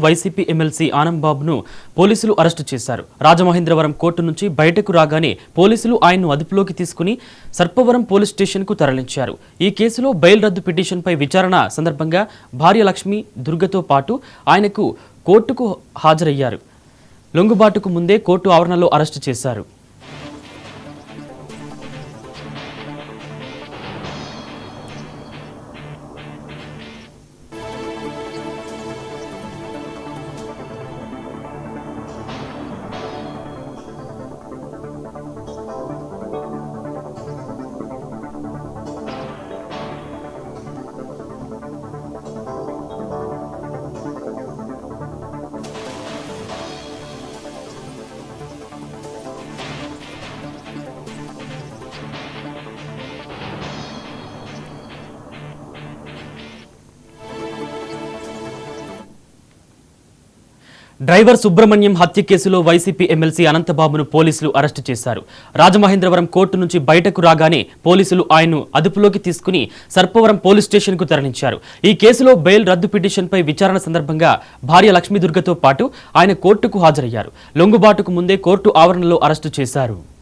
YCP MLC ఆనందబాబును పోలీసులు arrest చేశారు. Rajamahendravaram court నుంచి బయటకు రాగానే పోలీసులు ఆయన్ను అదుపులోకి తీసుకుని సర్పవరం పోలీస్ స్టేషన్కు తరలించారు. ఈ కేసులో బెయిల్ రద్దు పిటిషన్పై విచారణ సందర్భంగా భార్య లక్ష్మి దుర్గతో పాటు ఆయనకు కోర్టుకు హాజరయ్యారు. లొంగుబాటుకు ముందే కోర్టు ఆవరణలో అరెస్టు చేశారు. డ్రైవర్ సుబ్రహ్మణ్యం హత్య కేసులో వైసీపీ ఎమ్మెల్సీ అనంతబాబును పోలీసులు అరెస్టు చేశారు. రాజమహేంద్రవరం కోర్టు నుంచి బయటకు రాగానే పోలీసులు ఆయన్ను అదుపులోకి తీసుకుని సర్పవరం పోలీస్ స్టేషన్కు తరలించారు. ఈ కేసులో బెయిల్ రద్దు పిటిషన్పై విచారణ సందర్భంగా భార్య లక్ష్మీ దుర్గతో పాటు ఆయన కోర్టుకు హాజరయ్యారు. లొంగుబాటుకు ముందే కోర్టు ఆవరణలో అరెస్టు చేశారు.